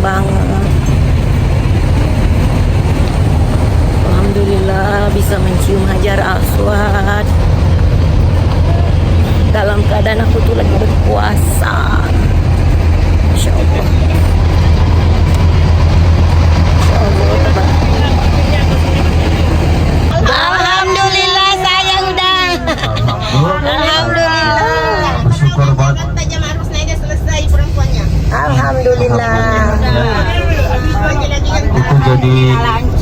banget. Alhamdulillah bisa mencium Hajar Aswad dalam keadaan aku tuh lagi berpuasa. Masya Allah. Masya Allah. Alhamdulillah saya udah. Alhamdulillah. Bersyukur banget. Selesai perempuannya. Alhamdulillah. Itu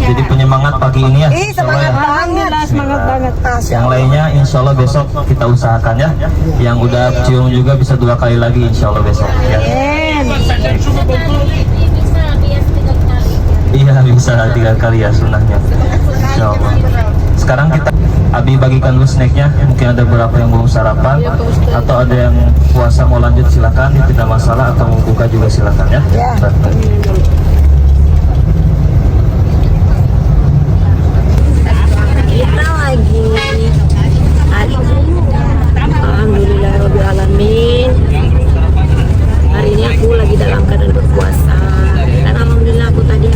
jadi penyemangat pagi ini ya. Semangat banget. Semangat banget. Yang lainnya insya Allah besok kita usahakan ya. Yang udah cium juga bisa 2 kali lagi insya Allah besok ya. Iya bisa 3 kali ya sunnahnya. Insya Allah. Sekarang kita Abi bagikan dulu snacknya. Mungkin ada beberapa yang belum sarapan atau ada yang puasa mau lanjut silakan, tidak masalah, atau mau buka juga silakan ya. Kita lagi hari Alhamdulillah alamin. Hari ini aku lagi dalam keadaan berpuasa dan alhamdulillah aku tadi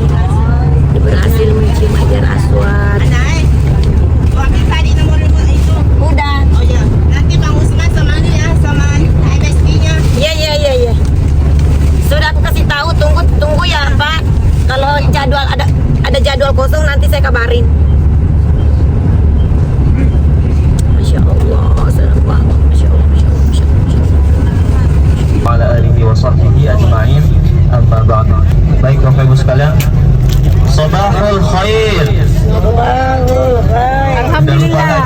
berhasil mencium Hajar Aswad. Udah. Oh ya, nanti Bang Usman sama ini ya, sama MSD-nya. Iya. Sudah aku kasih tahu, tunggu ya Pak. Kalau jadwal ada jadwal kosong nanti saya kabarin. Masya Allah, senang banget. Masya Allah. Ala alihi wa sahbihi ajma'in. Amma ba'd. Baik Bapak Ibu sekalian, Sabahul khair. Alhamdulillah.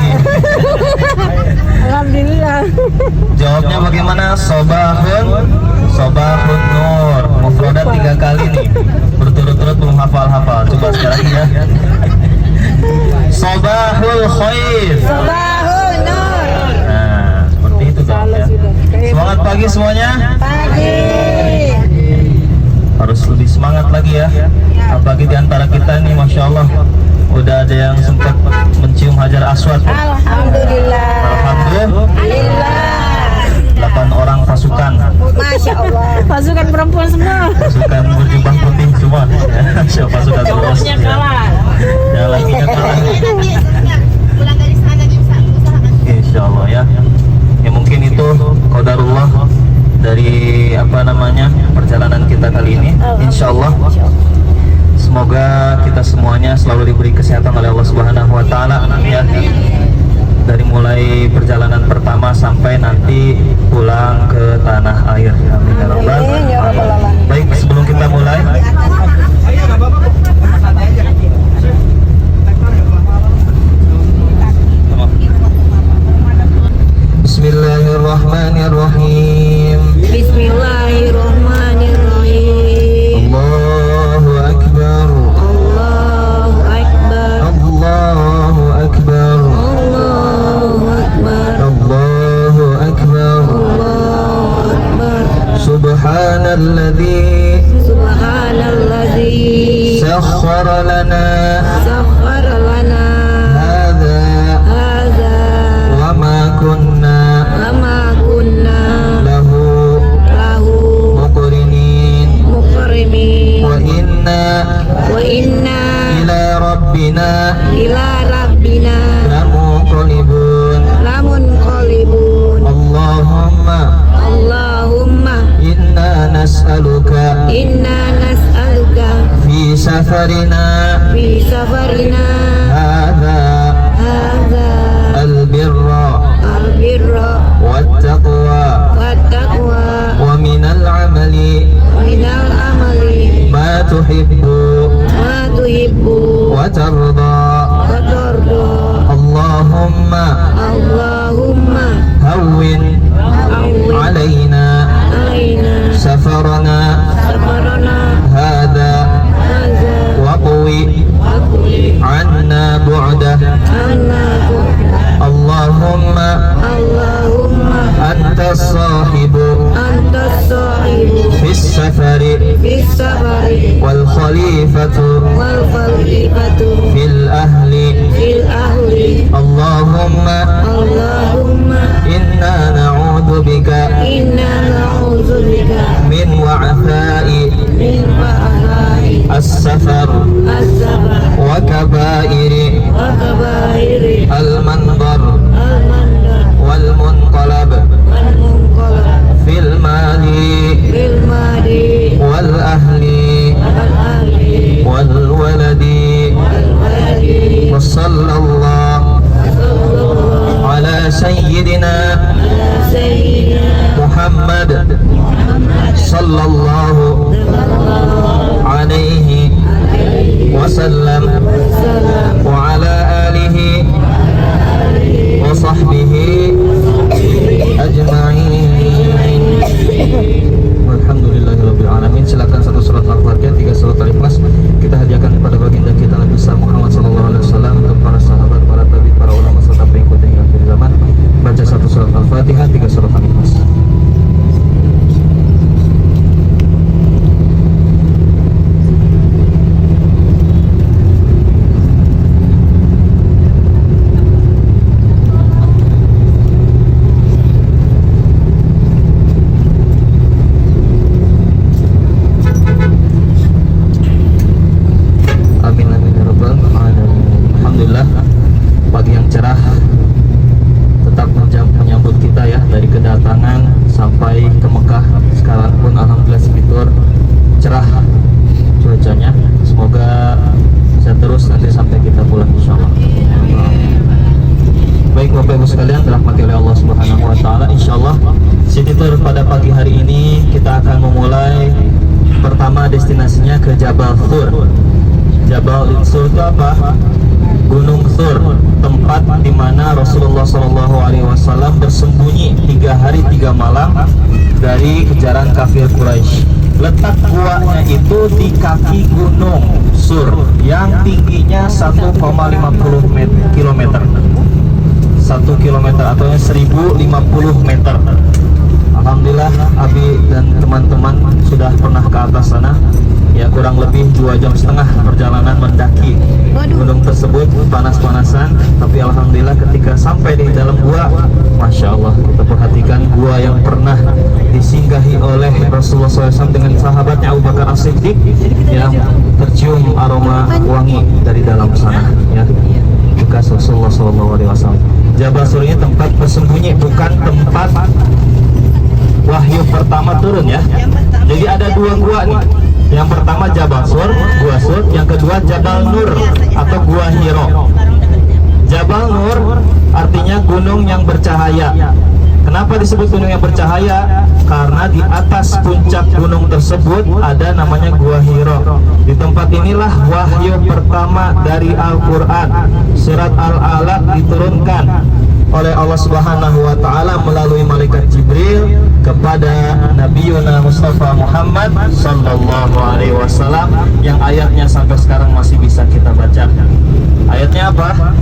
Alhamdulillah. Jawabnya bagaimana? Sabahun nur. Mufradat 3 kali nih. Berturut-turut belum hafal-hafal. Coba sekali lagi ya. Sabahul khair. Sabahun nur. Nah, seperti itu dong ya. Semangat pagi semuanya. Pagi. Harus lebih semangat lagi ya. Apalagi di antara kita ini Masya Allah udah ada yang sempat mencium Hajar Aswad. Alhamdulillah. Alhamdulillah. 8 orang pasukan. Masya Allah. Pasukan perempuan semua. Pasukan berjubah putih semua. Ya, pasukan terus. Yang kalah. Yang lakinya kalah. Pulang dari sana bisa usahakan. Insya Allah ya. Ya mungkin itu qadarullah dari perjalanan kita kali ini. Insya Allah. Semoga kita semuanya selalu diberi kesehatan oleh Allah Subhanahu wa taala ya. Dari mulai perjalanan pertama sampai nanti pulang ke tanah air. Amin ya rabbal alamin. Baik, sebelum kita mulai Bismillahirrahmanirrahim. Bismillahirrahmanirrahim. Allahu akbar. Allahu Akbar. Allahu akbar. Allahu Akbar. Allahu akbar. Allahu Akbar. Subhanalladzi Subhanalladzi sakhkhara lana sakhkhara lana hadza hadza wa ma kunna wa ma kunna lahu muqrinin muqrimin wa inna ila rabbina rabbina lamunqalibun. Allahumma Allahumma inna nas'aluka fi safarina hadza hadza albirra albirra wattaqwa wattaqwa wa minal amali minal amali ma tuhibbu ma tuhibbu wa tarda. wa tarda. Allahumma hawwin alaina safarana hadza waqwi anna bu'dah. Allahumma anta sahibu fis safari wal khalifatu fil ahli. Allahumma inna na'udzu bika min wa'tha'i السفر الزبر وكبائر وكبائر المنظر المندر والمنقلب والمنقلب في المال بالمادي والأهل والأهل والولد والولد وصلى الله صلى الله على سيدنا على سيدنا محمد محمد صلى الله صلى الله عليه عليه وسلم وسلم وعلى آله وصحبه أجمعين. Alhamdulillahirabbil alamin. Silakan satu surat Al-Fatihah, 3 surat Al-Ikhlas kita hadiahkan kepada baginda kita Nabi besar Muhammad sallallahu alaihi wasallam, untuk para sahabat, para tabi'in, para ulama serta pengikut hingga akhir zaman. Baca satu surat Al-Fatihah, 3 surat Al-Ikhlas. Amin amin ya rabbal alamin. Alhamdulillah, pagi yang cerah tetap menyambut kita ya, dari kedatangan sampai ke Mekah. Sekarang pun alhamdulillah segitu cerah cuacanya. Semoga bisa terus nanti sampai kita pulang insyaallah. Baik Bapak Ibu sekalian, dirahmati oleh Allah Subhanahu wa taala, insyaallah segitu pada pagi hari ini kita akan memulai pertama destinasinya ke Jabal Thur. Jabal Thur itu apa? Gunung Thur, tempat di mana Rasulullah SAW bersembunyi 3 hari 3 malam dari kejaran kafir Quraisy. Letak guanya itu di kaki Gunung Thur yang tingginya 1,50 km. 1 km atau 1050 meter. Alhamdulillah Abi dan teman-teman sudah pernah ke atas sana. Ya kurang lebih 2,5 jam perjalanan mendaki gunung tersebut, panas-panasan. Tapi alhamdulillah ketika sampai di dalam gua, masya Allah, kita perhatikan gua yang pernah disinggahi oleh Rasulullah SAW dengan sahabatnya Abu Bakar As-Siddiq, yang tercium aroma wangi dari dalam sana ya, bekas Rasulullah SAW. Jabal Thur ini tempat bersembunyi, bukan tempat wahyu pertama turun ya. Jadi ada 2 gua nih. Yang pertama Jabal Thur, Gua Thur. Yang kedua Jabal Nur atau Gua Hiro. Jabal Nur artinya gunung yang bercahaya. Kenapa disebut gunung yang bercahaya? Karena di atas puncak gunung tersebut ada namanya Gua Hiro. Di tempat inilah wahyu pertama dari Al-Quran, surat Al-Alaq, diturunkan oleh Allah Subhanahu wa taala melalui malaikat Jibril kepada Nabiyuna Mustafa Muhammad sallallahu alaihi wasallam, yang ayatnya sampai sekarang masih bisa kita baca. Ayatnya apa?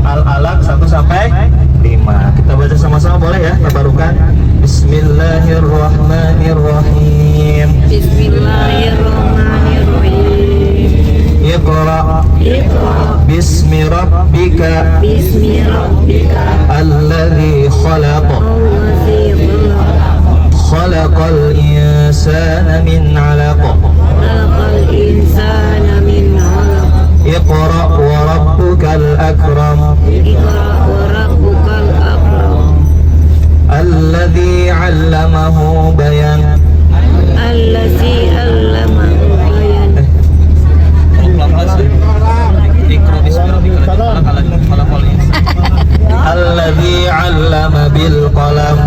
Al-Alaq 1 sampai 5. Kita baca sama-sama boleh ya, tabarukan. Bismillahirrahmanirrahim. Bismillahirrahmanirrahim. Iqra bismi rabbika Bismi rabbika alladzi khalaq allazi khalaq khalaqal insana min 'alaq khalaqal insana min 'alaq Iqra wa rabbukal akram Iqra wa rabbukal akram alladzi 'allamahu bayan allazi 'allamahu bayan alladzi 'allama bil qalam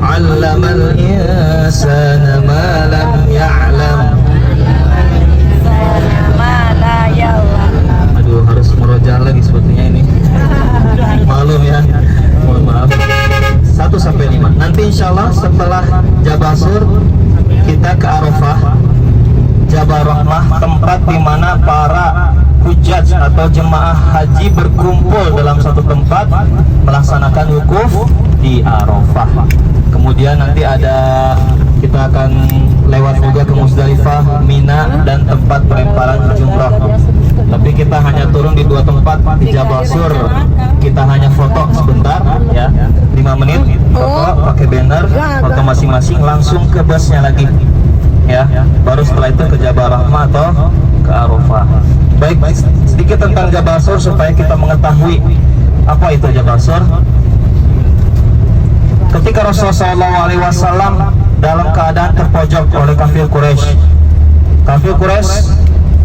'allamal insana ma lam ya'lam. Aduh, harus merojah lagi sepertinya ini. Malum ya, mohon maaf. 1 sampai 5. Nanti insyaallah setelah Jabal Thur kita ke Arafah, Jabal Rahmah, tempat di mana para hujjaj atau jemaah haji berkumpul dalam satu tempat melaksanakan wukuf di Arafah. Kemudian nanti kita akan lewat juga ke Muzdalifah, Mina, dan tempat pelemparan jumrah. Tapi kita hanya turun di 2 tempat. Di Jabal Thur kita hanya foto sebentar ya, 5 menit foto pakai banner, foto masing-masing, langsung ke busnya lagi. ya. Baru setelah itu ke Jabal Rahmah atau ke Arafah. Baik, sedikit tentang Jabal Sur supaya kita mengetahui apa itu Jabal Sur. Ketika Rasulullah SAW dalam keadaan terpojok oleh kafir Quraisy,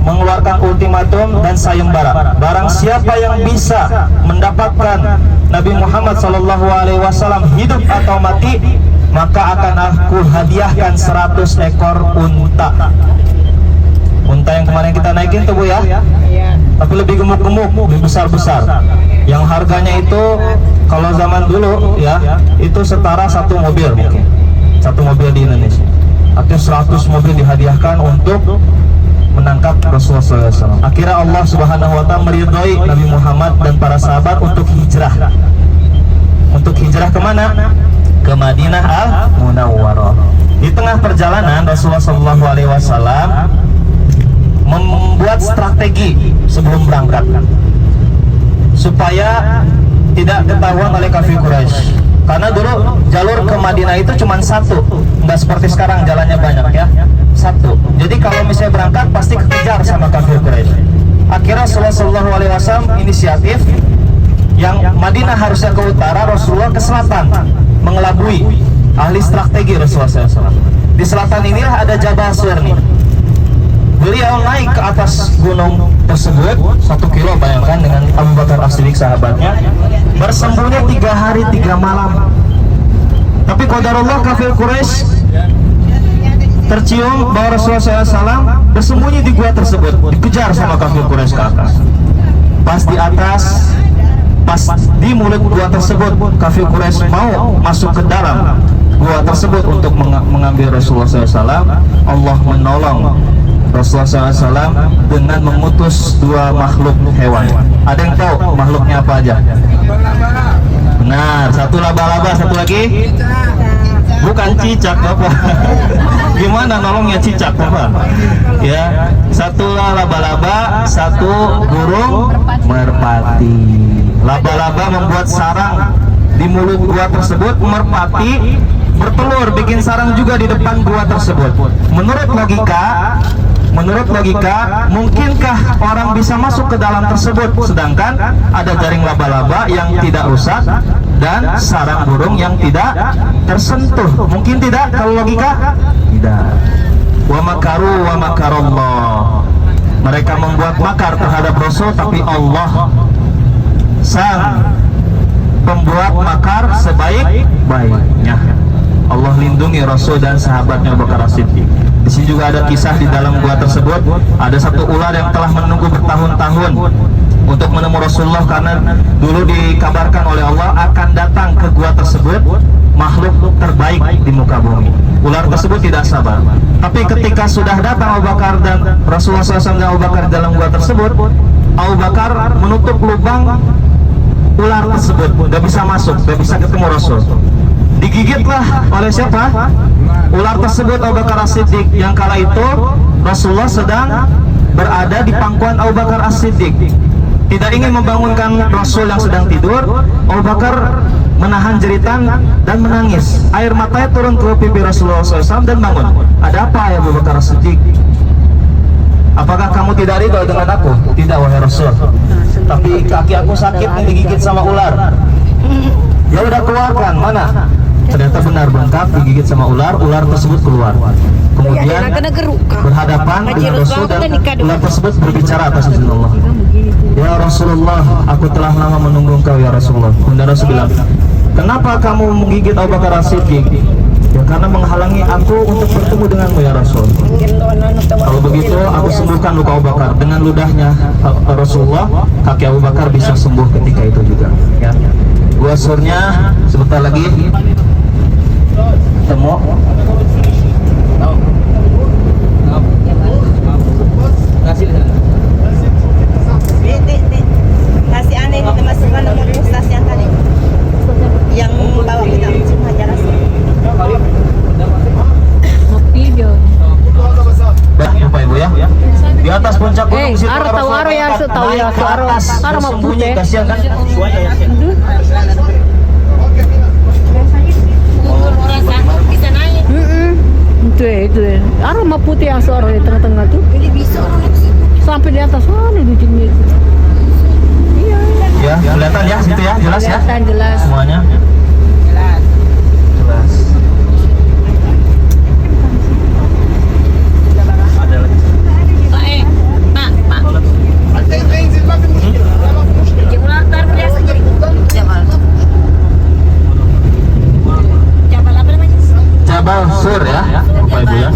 mengeluarkan ultimatum dan sayembara. Barang siapa yang bisa mendapatkan Nabi Muhammad SAW hidup atau mati, maka akan aku hadiahkan 100 ekor unta. Unta yang kemarin kita naikin tuh Bu ya, tapi lebih gemuk-gemuk, lebih besar-besar. Yang harganya itu kalau zaman dulu ya, itu setara satu mobil mungkin. Satu mobil di Indonesia. Artinya 100 mobil dihadiahkan untuk menangkap Rasulullah SAW. Akhirnya Allah Subhanahu wa Ta'ala meridhoi Nabi Muhammad dan para sahabat untuk hijrah. Untuk hijrah kemana? Ke Madinah Al-Munawwarah. Di tengah perjalanan Rasulullah SAW membuat strategi sebelum berangkat supaya tidak ketahuan oleh kafir Quraisy. Karena dulu jalur ke Madinah itu cuma satu, nggak seperti sekarang jalannya banyak ya, satu. Jadi kalau misalnya berangkat pasti kekejar sama kafir Quraisy. Akhirnya Rasulullah SAW inisiatif, yang Madinah harusnya ke utara, Rasulullah ke selatan, mengelabui. Ahli strategi Rasulullah SAW. Di selatan inilah ada Jabal Sur nih. Beliau naik ke atas gunung tersebut 1 kilo, bayangkan, dengan Abu Bakar As-Siddiq sahabatnya, bersembunyi 3 hari 3 malam. Tapi qadarullah kafir Quraisy tercium bahwa Rasulullah SAW bersembunyi di gua tersebut, dikejar sama kafir Quraisy ke atas. Pas di atas, pas di mulut gua tersebut, kafir Quraisy mau masuk ke dalam gua tersebut untuk mengambil Rasulullah SAW. Allah menolong Rasulullah SAW dengan mengutus 2 makhluk hewan. Ada yang tahu makhluknya apa aja? Benar, satu laba-laba, satu lagi bukan cicak Bapak. Gimana nolongnya cicak Bapak? Ya, satu laba-laba, satu burung merpati. Laba-laba membuat sarang di mulut gua tersebut, merpati bertelur bikin sarang juga di depan gua tersebut. Menurut logika, mungkinkah orang bisa masuk ke dalam tersebut sedangkan ada jaring laba-laba yang tidak rusak dan sarang burung yang tidak tersentuh? Mungkin tidak kalau logika? Tidak. Wa makaru wa makarallah. Mereka membuat makar terhadap Rasul, tapi Allah sang pembuat makar sebaik-baiknya. Allah lindungi Rasul dan sahabatnya Abu Bakar As-Siddiq. Di sini juga ada kisah di dalam gua tersebut, ada satu ular yang telah menunggu bertahun-tahun untuk menemui Rasulullah, karena dulu dikabarkan oleh Allah akan datang ke gua tersebut makhluk terbaik di muka bumi. Ular tersebut tidak sabar. Tapi ketika sudah datang Abu Bakar dan Rasulullah SAW dan Abu Bakar dalam gua tersebut, Abu Bakar menutup lubang ular tersebut, gak bisa masuk, gak bisa ketemu Rasul. Digigitlah oleh siapa? Ular tersebut Abu Bakar As-Siddiq, yang kala itu Rasulullah sedang berada di pangkuan Abu Bakar As-Siddiq. Tidak ingin membangunkan Rasul yang sedang tidur, Abu Bakar menahan jeritan dan menangis. Air matanya turun ke pipi Rasulullah SAW dan bangun. Ada apa ya Abu Bakar As-Siddiq? Apakah kamu tidak ridho dengan aku? Tidak wahai Rasul, tapi kaki aku sakit nih, digigit sama ular. Ya udah keluarkan, mana? Ternyata benar, bengkak, digigit sama ular. Ular tersebut keluar. Kemudian berhadapan dengan Rasul dan ular tersebut berbicara atas izin Allah. Ya Rasulullah, aku telah lama menunggu engkau ya Rasulullah. Kemudian Rasul bilang, kenapa kamu menggigit Abu Bakar As-Siddiq? Ya karena menghalangi aku untuk bertemu denganmu ya Rasul. Kalau begitu aku sembuhkan luka Abu Bakar. Dengan ludahnya Rasulullah, kaki Abu Bakar bisa sembuh ketika itu juga ya. Gua surnya sebentar lagi temu. Kasih aneh kita masukkan nomor ustaz yang tadi yang bawa kita mencium Hajar Aswad. Bapak Ibu ya, di atas puncak gunung situ Aro tahu aro ya, tahu ya, aro mau putih. Kasihan kan? Itu. Aro rumah putih yang suara di tengah-tengah tuh. Ini bisa orang Sampai di atas sana di ujungnya itu. Iya. Ya, kelihatan ya situ ya, jelas ya. Kelihatan jelas. Semuanya jelas. jelas. Ada lagi. Pak, Jumlatar biasa jadi Jabal apa namanya? Jabal Sur ya, Bapak Ibu ya.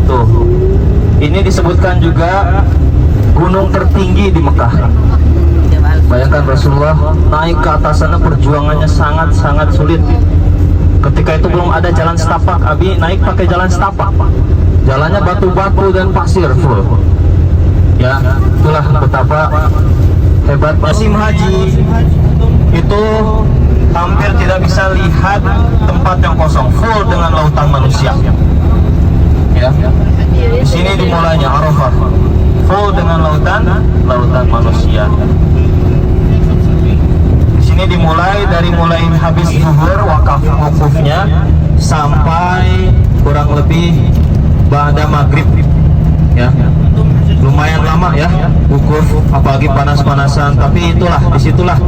Tuh. Ini disebutkan juga gunung tertinggi di Mekah. Bayangkan Rasulullah naik ke atas sana, perjuangannya sangat sulit. Ketika itu belum ada jalan setapak, Abi naik pakai jalan setapak. Jalannya batu-batu dan pasir full. Ya, itulah betapa hebat musim haji. Itu hampir tidak bisa lihat tempat yang kosong, full dengan lautan manusia. Ya, di sini dimulainya Arafah, full dengan lautan manusia. Di sini dimulai dari habis zuhur wukufnya sampai kurang lebih ba'da maghrib. Ya, lumayan lama ya wukuf, apalagi panas-panasan. Tapi disitulah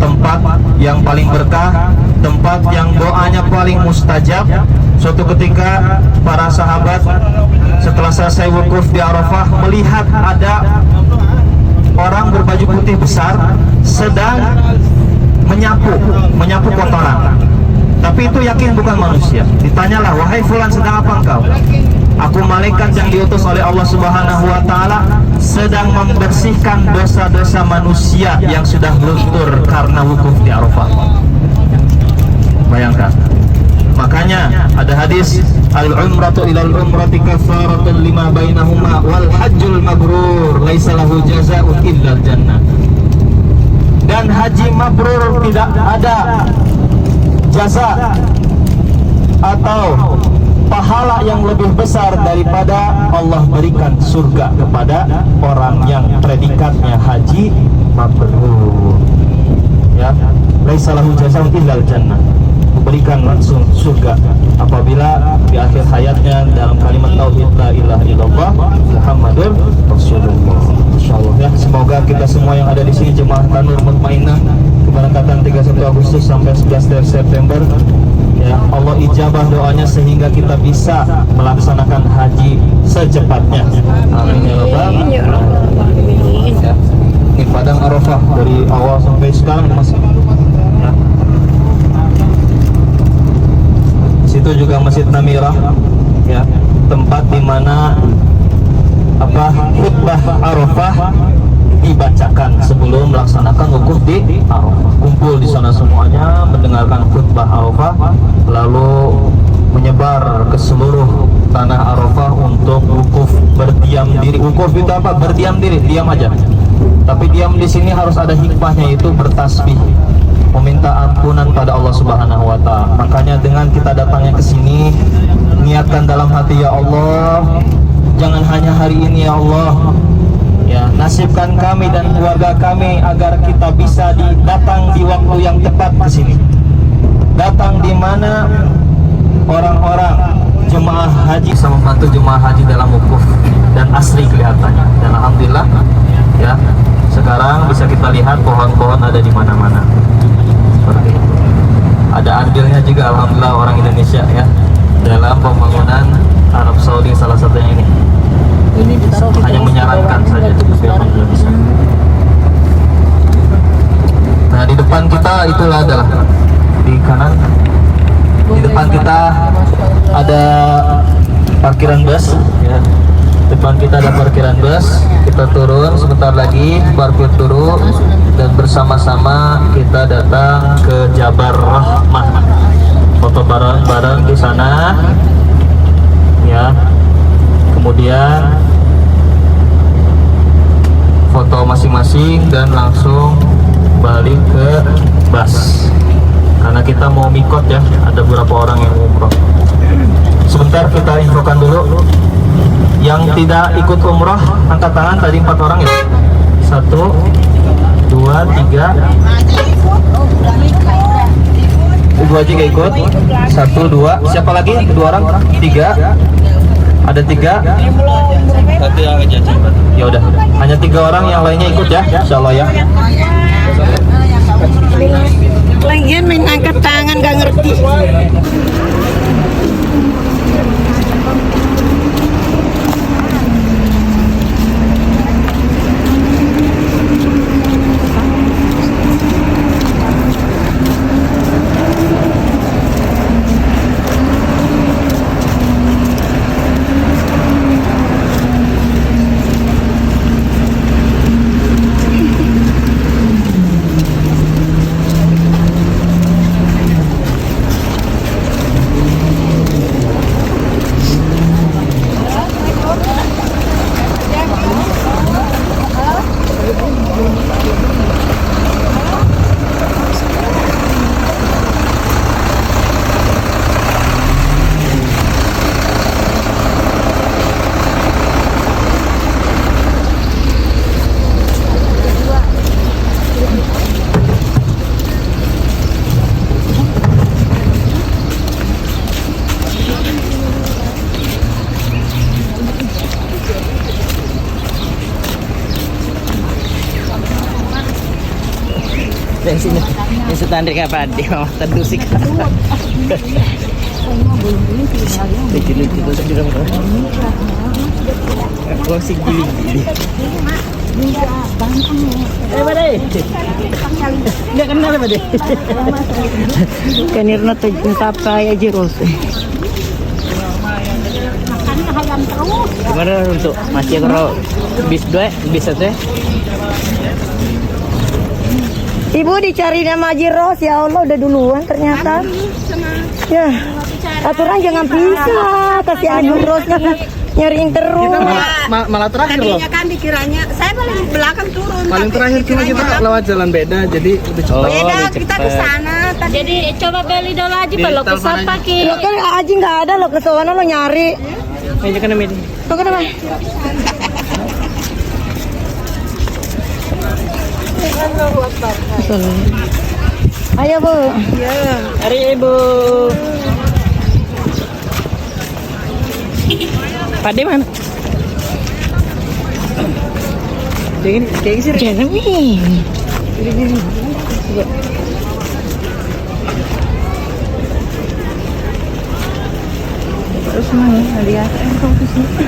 tempat yang paling berkah, tempat yang doanya paling mustajab. Suatu ketika para sahabat setelah selesai wukuf di Arafah melihat ada orang berbaju putih besar sedang menyapu kotoran. Tapi itu yakin bukan manusia. Ditanyalah, wahai fulan, sedang apa engkau? Aku malaikat yang diutus oleh Allah Subhanahu wa taala sedang membersihkan dosa-dosa manusia yang sudah luntur karena wukuf di Arafah. Bayangkan. Makanya ada hadis al-umratu ilal umrati kafaratun lima bainahuma wal hajjul mabrur laisa lahu jazaa'un illa jannah. Dan haji mabrur tidak ada jaza atau pahala yang lebih besar daripada Allah berikan surga kepada orang yang predikatnya haji mabrur. Ya, laisa lahu jazaa'un illa jannah. Berikan langsung surga apabila di akhir hayatnya dalam kalimat tauhid la ilaha illallah Muhammadur Rasulullah. Insyaallah ya, semoga kita semua yang ada di sini jemaah Tanur Mutmainah keberangkatan 31 Agustus sampai 11 September ya, Allah ijabah doanya sehingga kita bisa melaksanakan haji secepatnya. Amin ya rabbal alamin. Ya. Ini padang Arafah dari awal sampai sekarang masih ya. Situ juga Masjid Namirah ya, tempat di mana khutbah Arafah dibacakan sebelum melaksanakan wukuf di Arafah. Kumpul di sana semuanya mendengarkan khutbah Arafah, lalu menyebar ke seluruh tanah Arafah untuk wukuf berdiam diri. Wukuf itu apa? Berdiam diri, diam aja. Tapi diam di sini harus ada hikmahnya, itu bertasbih, meminta ampunan pada Allah Subhanahu wa taala. Makanya dengan kita datangnya ke sini, niatkan dalam hati, ya Allah, jangan hanya hari ini ya Allah. Ya, nasibkan kami dan keluarga kami agar kita bisa datang di waktu yang tepat ke sini. Datang di mana orang-orang jemaah haji bisa membantu jemaah haji dalam wukuf dan asli kelihatannya. Dan alhamdulillah ya, sekarang bisa kita lihat pohon-pohon ada di mana-mana. Seperti itu. Ada andilnya juga alhamdulillah orang Indonesia ya dalam pembangunan Arab Saudi, salah satunya ini. Ini ditaruh di Hanya menyarankan saja, tapi alhamdulillah bisa. Nah, di depan kita itulah adalah di kanan. Di depan kita ada parkiran bus ya. Depan kita ada parkiran bus. Kita turun sebentar lagi, parkir dulu dan bersama-sama kita datang ke Jabal Rahmah. Foto bareng-bareng di sana ya. Kemudian foto masing-masing dan langsung balik ke bus. Karena kita mau mikot ya, ada beberapa orang yang umroh. Sebentar kita infokan dulu. Yang tidak ikut umroh angkat tangan, tadi 4 orang ya. 1, 2, 3. Ibu Haji gak ikut. 1, 2. Siapa lagi? 2 orang. 3. Ada 3. Satu yang ngejajan. Ya udah, hanya 3 orang, yang lainnya ikut ya, insya Allah ya. Lagian main angkat tangan gak ngerti. Dari sini, ini setanding apa dia mau teduh sih. Lucu-lucu tuh di rumah. Aku sih gili-gili. Bade. Enggak kenal Bade. Kanirna tuh apa ya Jiros. Gimana untuk masih kalau bis 2, bis 1? Ibu dicari nama Jiros, ya Allah udah duluan ternyata. Ya, aturan jangan pisah, kasihan Ibu Rosnya nyariin terus. Malah terakhir loh. Tadinya kan dikiranya saya paling belakang turun. Paling tapi terakhir cuma kita dikiranya lewat jalan beda, jadi udah cepat. beda kita ke sana. Jadi coba beli dulu aja kalau ke siapa ki. Lo kan Aji nggak ada lo ke sana lo nyari. Ini kan ini. Lo kenapa? Ayo Bu. Hari Ibu. Pade mana? Kayak sih. Jangan nih. Terus mana lihat ke sini.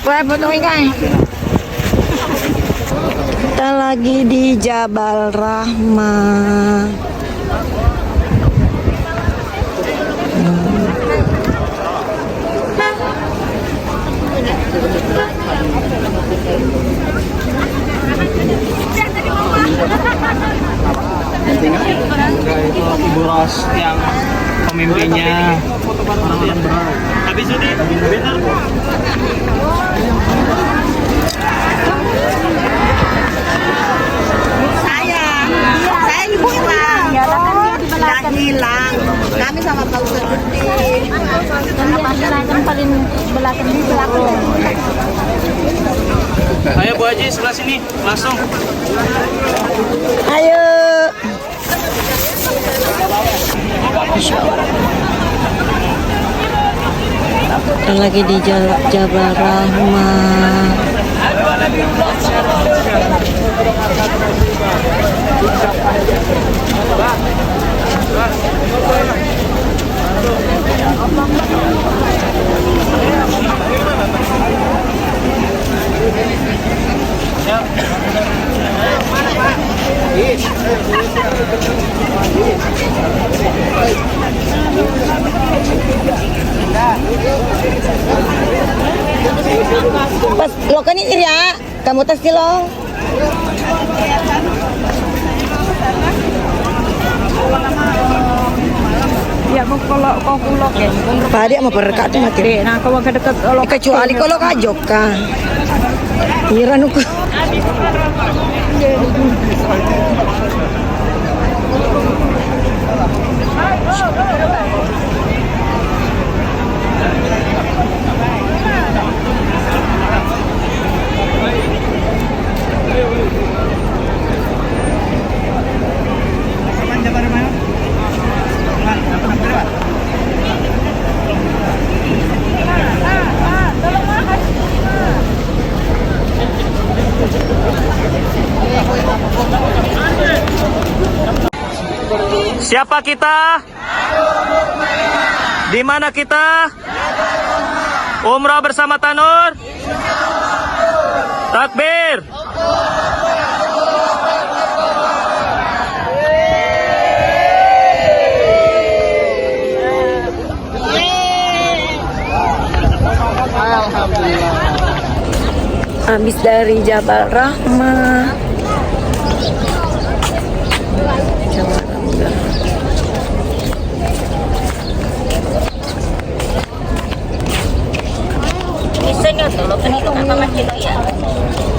Wah, potong ikan. Kita lagi di Jabal Rahmah. Itu Ibu Ros yang pemimpinnya orang-orang berau. Habis ini benar. Saya ibu hilang. Nggak hilang. Kami sama Pak Ustadz Gede. Kan paling belakang ini belakang. Ayo Bu Haji sebelah sini langsung. Ayo. Kita lagi di Jabal Rahmah. Pas lo kan ini ya, kamu tes lo. Ya kalau kau kulok ya. Padi sama perkat tuh mati. Nah kalau ke dekat lo Kecuali kalau kajok kan. Ira nuku. Siapa kita? Di mana kita? Umrah bersama Tanur? Takbir. Habis dari Jabal Rahmah. Jabal Rahmah.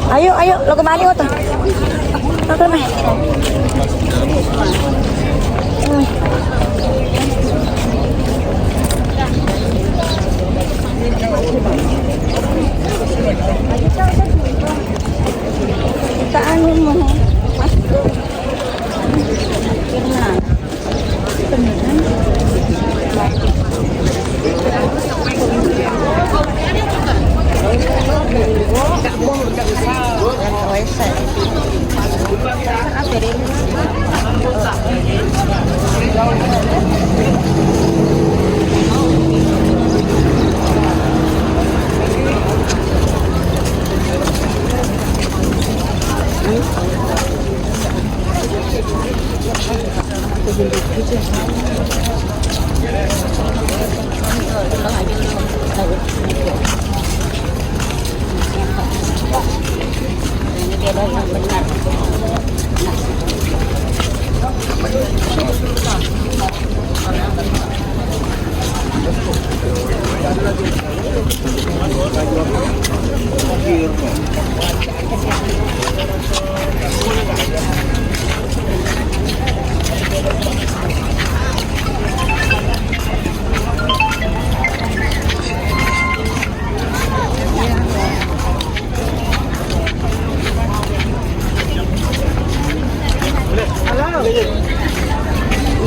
Ayo, ayo, lo kemana lo tuh? Lo kemana? Kita anu mau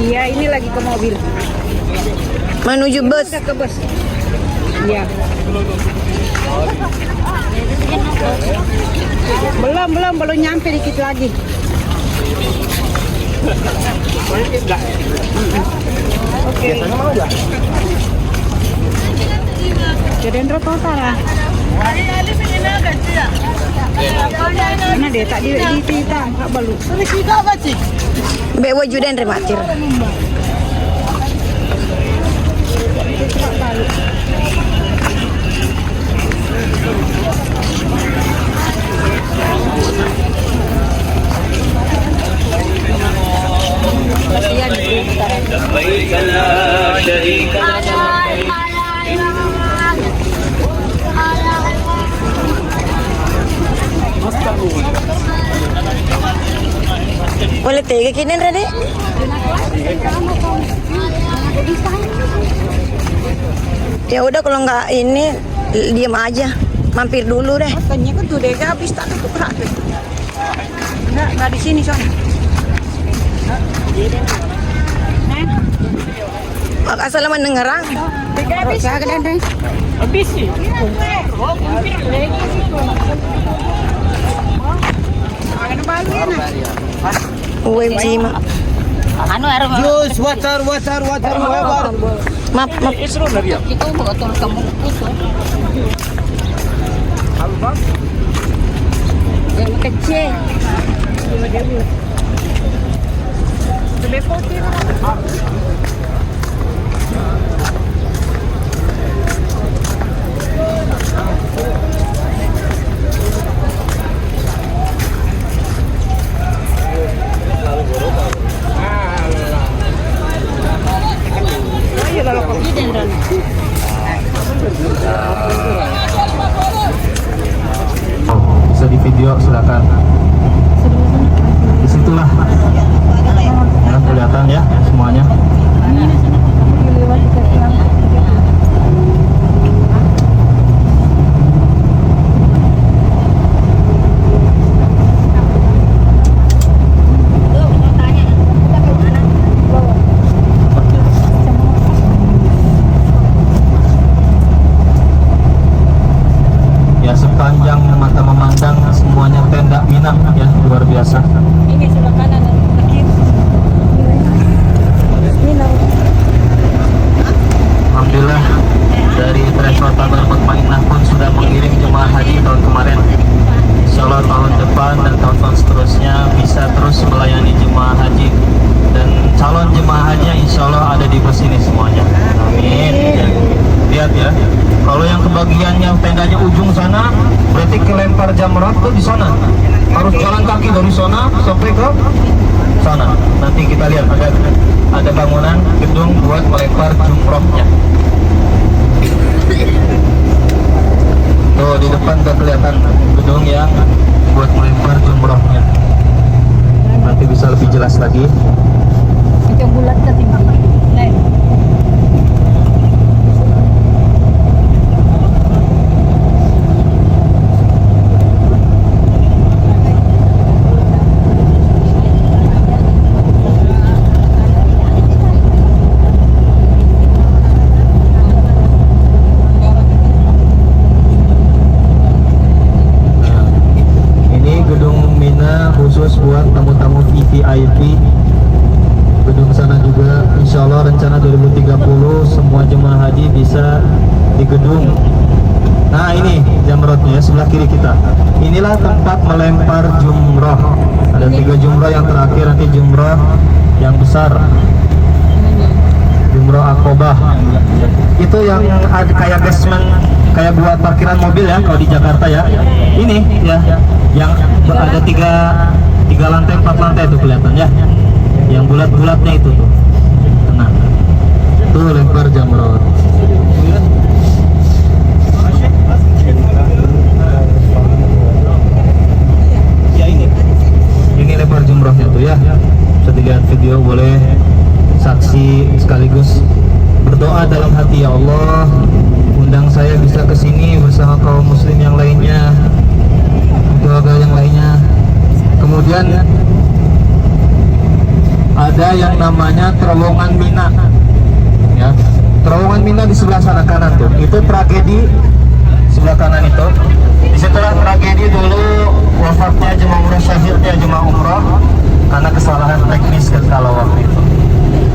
Iya, ini lagi ke mobil. menuju bus. Udah ke bus. Iya. Belum nyampe dikit lagi. Oke. Kedendro Tara. Mana deh tak di pita, tak balu. Be waju dan rematir. Boleh tiga kini ready? Ya udah kalau nggak ini diam aja, mampir dulu deh. Katanya kan tuh deh habis tak tutup rapi. Nggak di sini soalnya. Asal mendengarang. Habis. Habis sih. Uwe cima. Anu air Jus, water. Maaf. itu botol kamu yang kecil. Bisa di video silakan. Disitulah ya, kelihatan ya semuanya. Ya sepanjang mata memandang semuanya tenda Mina hanya ujung sana, berarti kelempar jamrat tuh di sana. Harus jalan kaki dari sana sampai ke sana. Nanti kita lihat ada bangunan gedung buat melempar jumrohnya. Tuh di depan udah kelihatan gedung yang buat melempar jumrohnya. Nanti bisa lebih jelas lagi. Macam bulat ke tinggi. Lain. Khusus buat tamu-tamu VVIP. Gedung sana juga insya Allah rencana 2030 semua jemaah haji bisa di gedung. Nah ini jamrotnya sebelah kiri kita. Inilah tempat melempar jumroh. Ada 3 jumroh yang terakhir, nanti jumroh yang besar, jumroh Aqobah. Itu yang ada kayak basement, kayak buat parkiran mobil ya kalau di Jakarta ya. Ini ya yang ada 3 lantai 4 lantai itu kelihatan ya, yang bulat-bulatnya itu tuh. Tenang, tuh lempar jamrot. Ya ini lempar jumrohnya tuh ya. Bisa dilihat video, boleh saksi sekaligus berdoa dalam hati. Ya Allah, undang saya bisa kesini bersama kaum muslim yang lainnya, keluarga yang lainnya. Kemudian ada yang namanya terowongan Mina ya. Terowongan Mina di sebelah sana kanan tuh, itu tragedi sebelah kanan itu. Disitulah tragedi dulu wafatnya jemaah umrah, syahidnya jemaah umrah karena kesalahan teknis kalau waktu itu.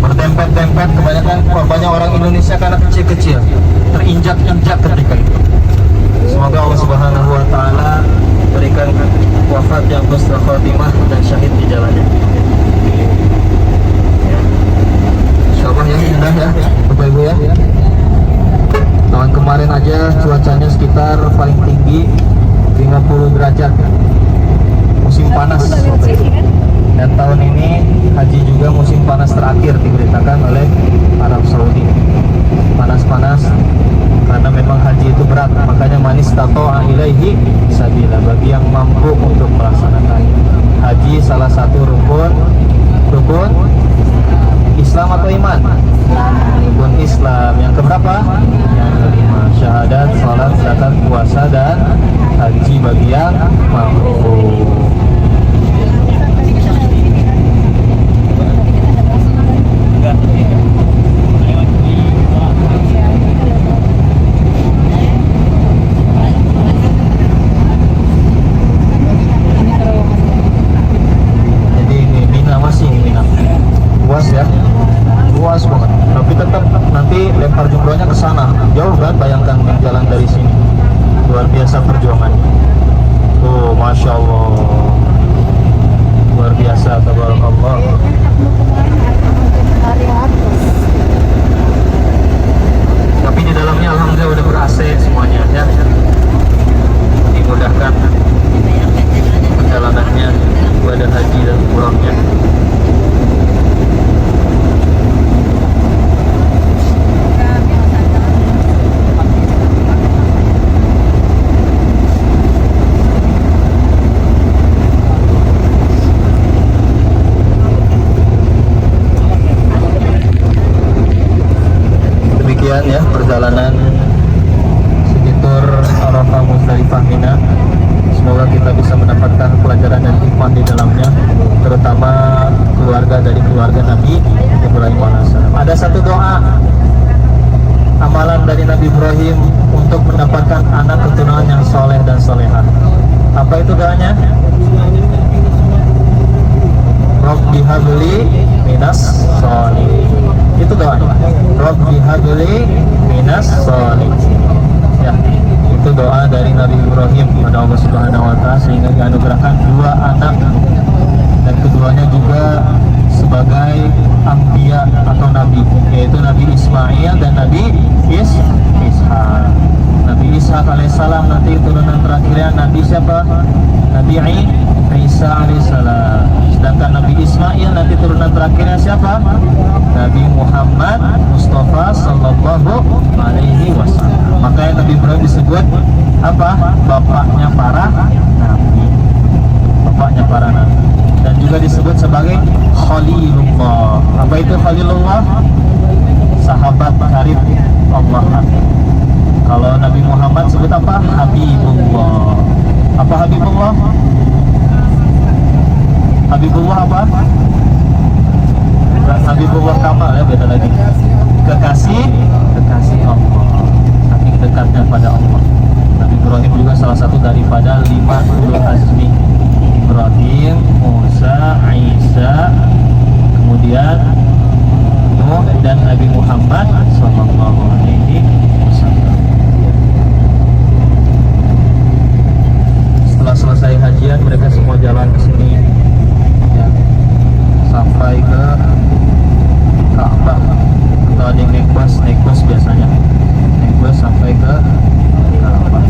Bertempet-tempet, kebanyakan korbannya orang Indonesia karena kecil-kecil, terinjak-injak ketika itu. Semoga Allah Subhanahu wa Ta'ala berikan wafat yang husnul khotimah dan syahid di jalannya. Ya. Insyaallah ya, indah ya Bapak Ibu ya. Tahun kemarin aja cuacanya sekitar paling tinggi 50 derajat, musim panas Bapak Ibu. Dan tahun ini haji juga musim panas terakhir diberitakan oleh Arab Saudi. Panas-panas karena memang haji itu berat, makanya manis tato'a ilaihi sabila, bagi yang mampu untuk melaksanakan haji. Salah satu rukun Islam atau iman? Rukun Islam. Yang keberapa? Yang kelima. Syahadat, salat, zakat, puasa, dan haji bagi yang mampu. Luas ya, luas banget. Tapi tetap nanti lempar jumrohnya ke sana, jauh kan? Bayangkan jalan dari sini, luar biasa perjuangannya. Tuh, masya Allah, luar biasa, tabarakallah. Tapi di dalamnya alhamdulillah udah ber-AC semuanya ya. Dimudahkan perjalanannya ibadah haji dan umrahnya. Ya, perjalanan sekitar Arafah, Muzdalifah, Mina. Semoga kita bisa mendapatkan pelajaran dan hikmah di dalamnya, terutama keluarga dari keluarga Nabi Ibrahim alaihissalam. Ada satu doa amalan dari Nabi Ibrahim untuk mendapatkan anak keturunan yang soleh dan solehah. Apa itu doanya? Rabbi habli minas sholihin. Itu doanya. Rabbi habli minas sholihin. Ya, itu doa dari Nabi Ibrahim kepada Allah Subhanahu wa Ta'ala, sehingga dianugerahkan 2 anak, dan keduanya juga sebagai anbiya atau nabi, yaitu Nabi Ismail dan Nabi Ishaq. Nabi Nabi Isa alaihissalam, nanti turunan terakhirnya Nabi siapa? Nabi Isa alaihissalam. Sedangkan Nabi Ismail nanti turunan terakhirnya siapa? Nabi Muhammad Mustafa sallallahu alaihi wasallam. Makanya Nabi Ibrahim disebut apa? Bapaknya para nabi. Bapaknya para nabi. Dan juga disebut sebagai Khalilullah. Apa itu Khalilullah? Sahabat karib Allah. Kalau Nabi Muhammad sebut apa? Habibullah. Apa Habibullah? Habibullah apa? Bukan Habibullah Kamal ya, beda lagi. Kekasih Allah. Saking dekatnya pada Allah. Nabi Ibrahim juga salah satu daripada 5 ulul azmi. Ibrahim, Musa, Isa, kemudian Nuh dan Nabi Muhammad sallallahu alaihi wasallam. Setelah selesai hajian, mereka semua jalan ke sini ya, sampai ke Ka'bah. Atau ada yang naik bus biasanya, naik bus sampai ke Ka'bah.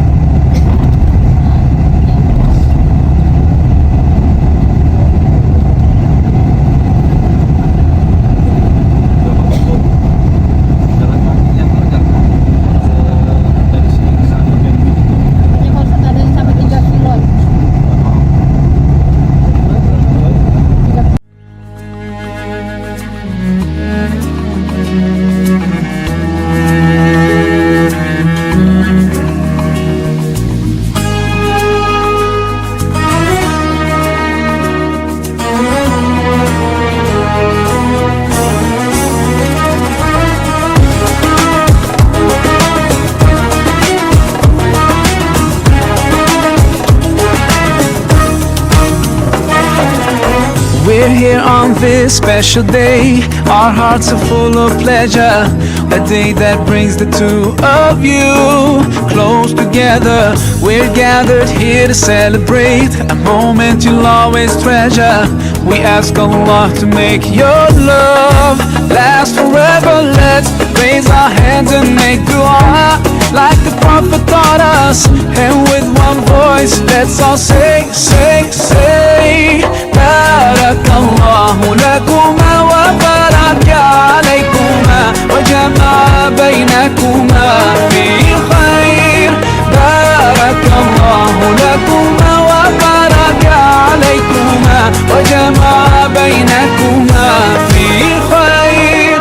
We're here on this special day. Our hearts are full of pleasure. A day that brings the two of you close together. We're gathered here to celebrate a moment you'll always treasure. We ask Allah to make your love last forever. Let's raise our hands and make dua like the Prophet taught us. And with one voice, let's all say, say, say, Barakallahu lakuma wa baraka alaykuma wa jama'a baynakuma fi khair. Barakallahu lakuma wa baraka alaykuma wa jama'a baynakuma fi khair.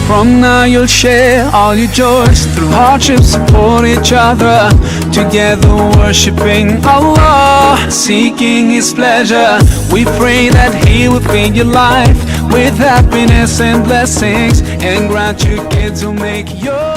From now you'll share all your joys. Through hardships support each other. Together worshiping Allah, seeking His pleasure. We pray that He will fill your life with happiness and blessings, and grant you kids who make your